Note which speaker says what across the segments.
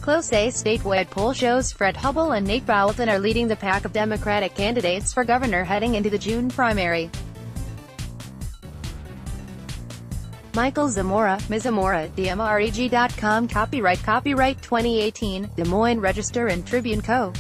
Speaker 1: Close A statewide poll shows Fred Hubbell and Nate Boulton are leading the pack of Democratic candidates for governor heading into the June primary. Michael Zamora, Ms. Zamora, DMREG.com. Copyright 2018, Des Moines Register and Tribune Co.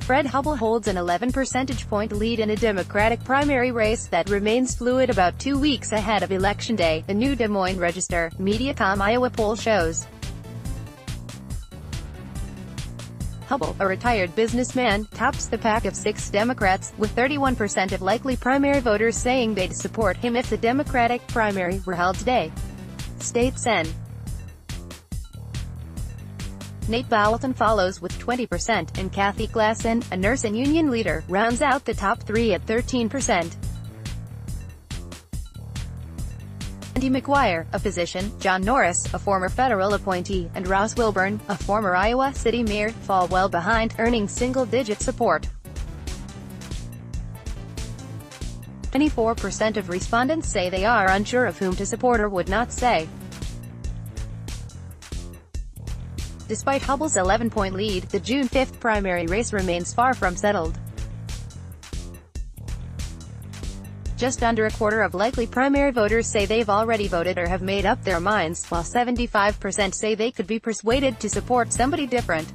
Speaker 1: Fred Hubbell holds an 11 percentage point lead in a Democratic primary race that remains fluid about 2 weeks ahead of Election Day, the new Des Moines Register, Mediacom Iowa poll shows. Hubbell, a retired businessman, tops the pack of 6 Democrats, with 31% of likely primary voters saying they'd support him if the Democratic primary were held today. State Sen. Nate Boulton follows with 20%, and Kathy Glasson, a nurse and union leader, rounds out the top 3 at 13%. Andy McGuire, a physician, John Norris, a former federal appointee, and Ross Wilburn, a former Iowa City mayor, fall well behind, earning single-digit support. 24% of respondents say they are unsure of whom to support or would not say. Despite Hubbell's 11-point lead, the June 5 primary race remains far from settled. Just under a quarter of likely primary voters say they've already voted or have made up their minds, while 75% say they could be persuaded to support somebody different.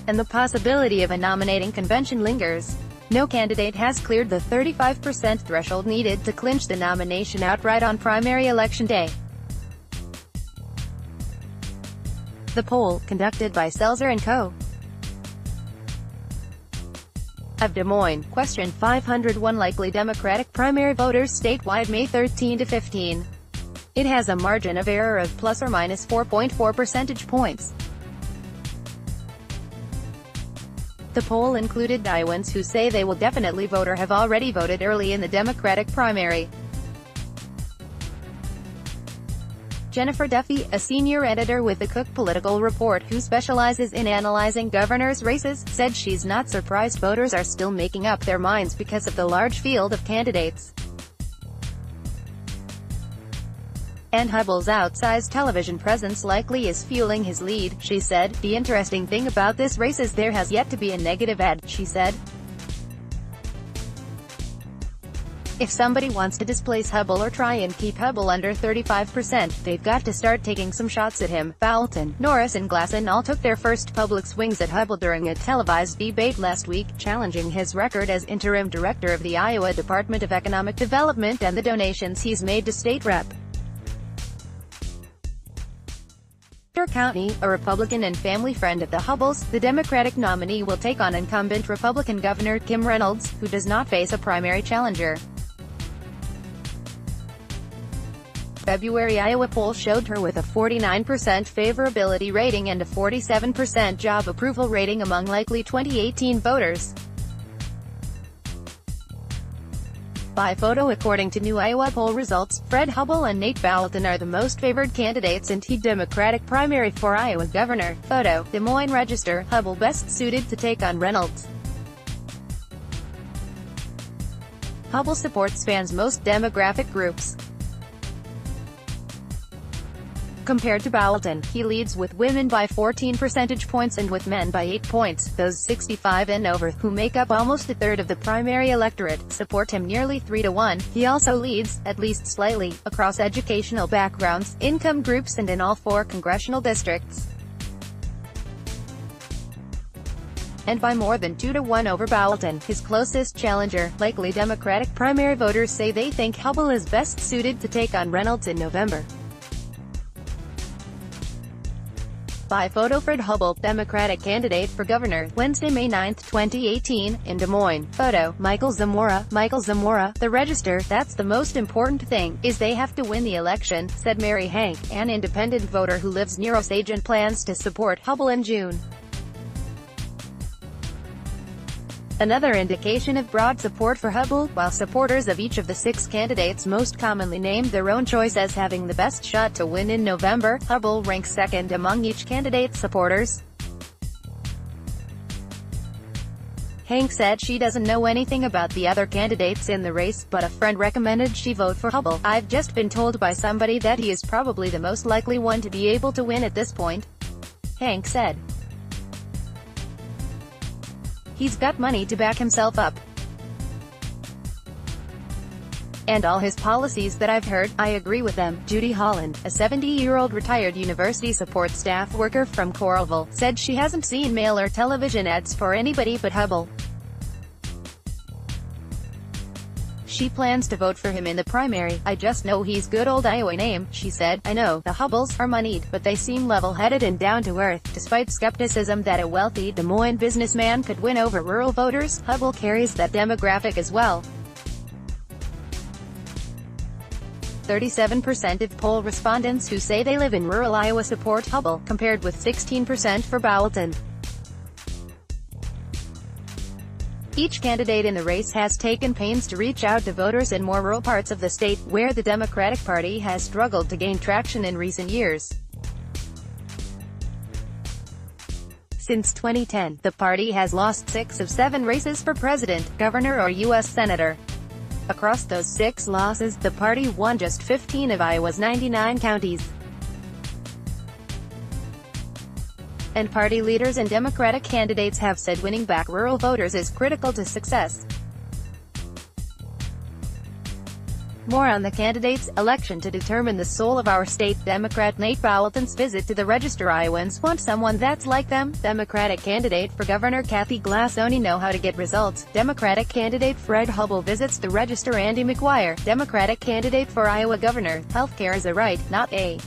Speaker 1: And the possibility of a nominating convention lingers. No candidate has cleared the 35% threshold needed to clinch the nomination outright on primary election day. The poll, conducted by Selzer & Co. of Des Moines, questioned 501 likely Democratic primary voters statewide May 13 to 15. It has a margin of error of plus or minus 4.4 percentage points. The poll included Iowans who say they will definitely vote or have already voted early in the Democratic primary. Jennifer Duffy, a senior editor with the Cook Political Report who specializes in analyzing governors' races, said she's not surprised voters are still making up their minds because of the large field of candidates. And Hubbell's outsized television presence likely is fueling his lead, she said. The interesting thing about this race is there has yet to be a negative ad, she said. If somebody wants to displace Hubbell or try and keep Hubbell under 35%, they've got to start taking some shots at him. Boulton, Norris and Glasson all took their first public swings at Hubbell during a televised debate last week, challenging his record as interim director of the Iowa Department of Economic Development and the donations he's made to state rep. County, a Republican and family friend of the Hubbells, the Democratic nominee will take on incumbent Republican Governor Kim Reynolds, who does not face a primary challenger. February Iowa poll showed her with a 49% favorability rating and a 47% job approval rating among likely 2018 voters. By photo. According to new Iowa poll results, Fred Hubbell and Nate Boulton are the most favored candidates in the Democratic primary for Iowa governor. Photo, Des Moines Register. Hubbell best suited to take on Reynolds. Hubbell support spans most demographic groups. Compared to Boulton, he leads with women by 14 percentage points and with men by 8 points. Those 65 and over, who make up almost a third of the primary electorate, support him nearly 3 to 1. He also leads, at least slightly, across educational backgrounds, income groups and in all 4 congressional districts. And by more than 2 to 1 over Boulton, his closest challenger. Likely Democratic primary voters say they think Hubbell is best suited to take on Reynolds in November. By photo. Fred Hubbell, Democratic candidate for governor, Wednesday, May 9, 2018, in Des Moines. Photo, Michael Zamora. Michael Zamora, The Register. That's the most important thing, is they have to win the election, said Mary Hank, an independent voter who lives near Osage and plans to support Hubbell in June. Another indication of broad support for Hubbell, while supporters of each of the 6 candidates most commonly named their own choice as having the best shot to win in November, Hubbell ranks second among each candidate's supporters. Hank said she doesn't know anything about the other candidates in the race, but a friend recommended she vote for Hubbell. I've just been told by somebody that he is probably the most likely one to be able to win at this point, Hank said. He's got money to back himself up. And all his policies that I've heard, I agree with them. Judy Holland, a 70-year-old retired university support staff worker from Coralville, said she hasn't seen mail or television ads for anybody but Hubbell. She plans to vote for him in the primary. I just know he's good old Iowa name, she said. I know, the Hubbells are moneyed, but they seem level-headed and down-to-earth. Despite skepticism that a wealthy Des Moines businessman could win over rural voters, Hubbell carries that demographic as well. 37% of poll respondents who say they live in rural Iowa support Hubbell, compared with 16% for Bowelton. Each candidate in the race has taken pains to reach out to voters in more rural parts of the state, where the Democratic Party has struggled to gain traction in recent years. Since 2010, the party has lost 6 of 7 races for president, governor or U.S. senator. Across those 6 losses, the party won just 15 of Iowa's 99 counties. And party leaders and Democratic candidates have said winning back rural voters is critical to success. More on the candidates' election to determine the soul of our state. Democrat Nate Bowelton's visit to the Register. Iowans want someone that's like them. Democratic candidate for governor Kathy Glass only know how to get results. Democratic candidate Fred Hubbell visits the Register. Andy McGuire, Democratic candidate for Iowa governor. Healthcare is a right, not a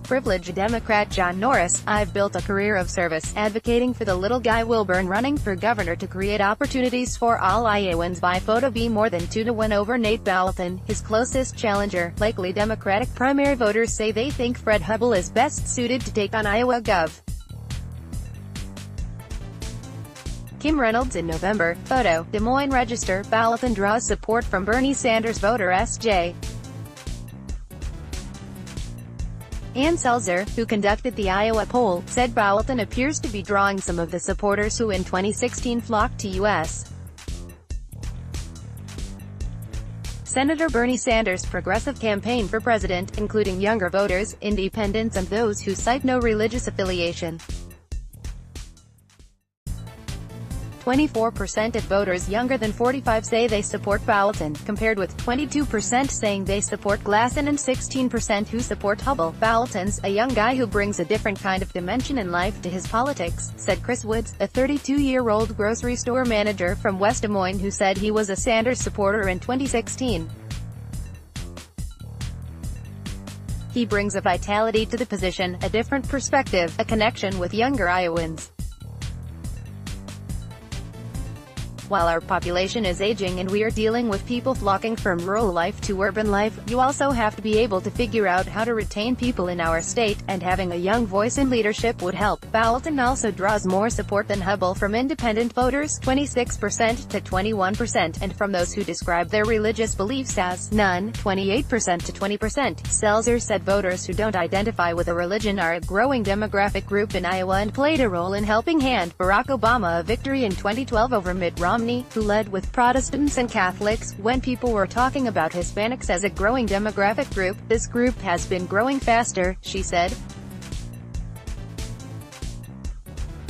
Speaker 1: privilege. Democrat John Norris, I've built a career of service, advocating for the little guy. Wilburn running for governor to create opportunities for all Iowans by photo. Be more than 2-1 over Nate Bowelton, his closest challenger. Likely Democratic primary voters say they think Fred Hubbell is best suited to take on Iowa Gov. Kim Reynolds in November. Photo, Des Moines Register. Bowelton draws support from Bernie Sanders voter S.J. Ann Selzer, who conducted the Iowa poll, said Bowelton appears to be drawing some of the supporters who in 2016 flocked to U.S. Senator Bernie Sanders' progressive campaign for president, including younger voters, independents and those who cite no religious affiliation. 24% of voters younger than 45 say they support Bowelton, compared with 22% saying they support Glasson and 16% who support Hubbell. Bowelton's a young guy who brings a different kind of dimension in life to his politics, said Chris Woods, a 32-year-old grocery store manager from West Des Moines who said he was a Sanders supporter in 2016. He brings a vitality to the position, a different perspective, a connection with younger Iowans. While our population is aging and we are dealing with people flocking from rural life to urban life, you also have to be able to figure out how to retain people in our state, and having a young voice in leadership would help. Bowelton also draws more support than Hubbell from independent voters, 26% to 21%, and from those who describe their religious beliefs as none, 28% to 20%. Selzer said voters who don't identify with a religion are a growing demographic group in Iowa and played a role in helping hand Barack Obama a victory in 2012 over Mitt Romney, who led with Protestants and Catholics. When people were talking about Hispanics as a growing demographic group, this group has been growing faster, she said.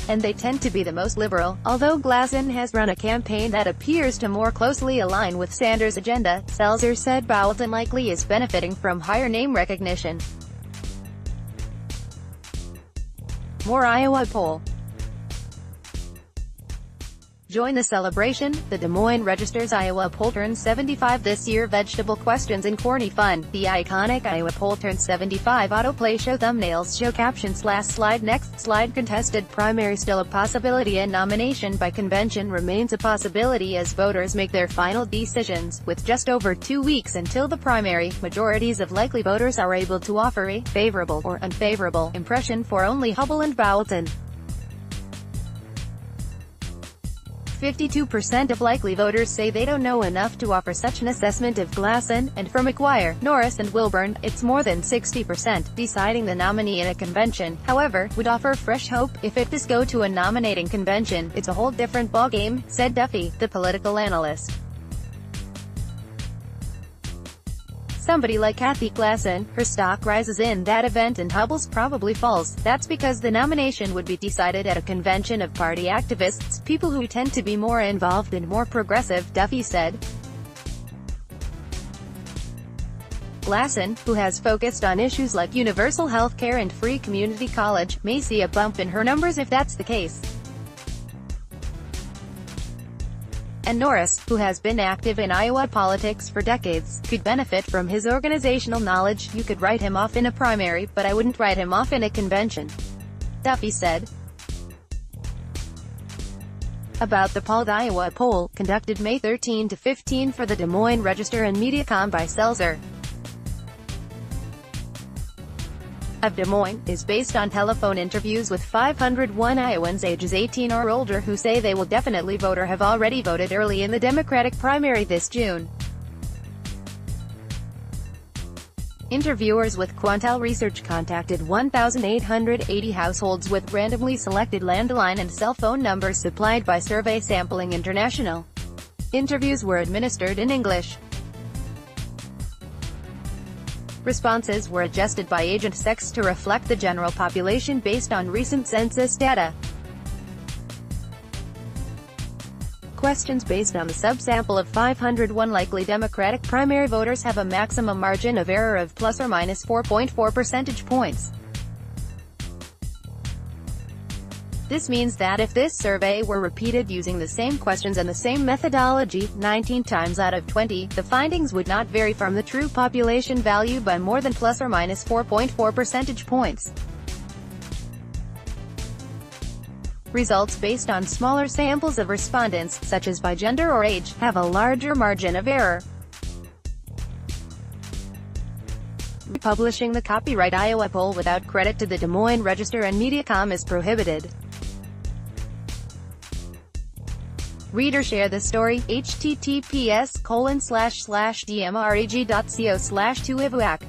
Speaker 1: And they tend to be the most liberal. Although Glasson has run a campaign that appears to more closely align with Sanders' agenda, Selzer said Bowelton likely is benefiting from higher name recognition. More Iowa poll. Join the celebration. The Des Moines Register's Iowa poll turns 75 this year. Vegetable questions and corny fun. The iconic Iowa poll turns 75. Autoplay show thumbnails show captions. Last slide. Next slide. Contested primary still a possibility, and nomination by convention remains a possibility as voters make their final decisions. With just over 2 weeks until the primary, majorities of likely voters are able to offer a favorable or unfavorable impression for only Hubbell and Bowelton. 52% of likely voters say they don't know enough to offer such an assessment of Glasson, and for McGuire, Norris and Wilburn, it's more than 60%. Deciding the nominee in a convention, however, would offer fresh hope. If it does go to a nominating convention, it's a whole different ballgame, said Duffy, the political analyst. Somebody like Kathy Glasson, her stock rises in that event and Hubbell's probably falls. That's because the nomination would be decided at a convention of party activists, people who tend to be more involved and more progressive, Duffy said. Glasson, who has focused on issues like universal health care and free community college, may see a bump in her numbers if that's the case. And Norris, who has been active in Iowa politics for decades, could benefit from his organizational knowledge. You could write him off in a primary, but I wouldn't write him off in a convention, Duffy said. About the Iowa poll, conducted May 13 to 15 for the Des Moines Register and Mediacom by Selzer of Des Moines, is based on telephone interviews with 501 Iowans ages 18 or older who say they will definitely vote or have already voted early in the Democratic primary this June. Interviewers with Quantel Research contacted 1,880 households with randomly selected landline and cell phone numbers supplied by Survey Sampling International. Interviews were administered in English. Responses were adjusted by agent sex to reflect the general population based on recent census data. Questions based on the subsample of 501 likely Democratic primary voters have a maximum margin of error of plus or minus 4.4 percentage points. This means that if this survey were repeated using the same questions and the same methodology, 19 times out of 20, the findings would not vary from the true population value by more than plus or minus 4.4 percentage points. Results based on smaller samples of respondents, such as by gender or age, have a larger margin of error. Publishing the copyright Iowa poll without credit to the Des Moines Register and Mediacom is prohibited. Reader share the story, https://dmreg.co/2ivuac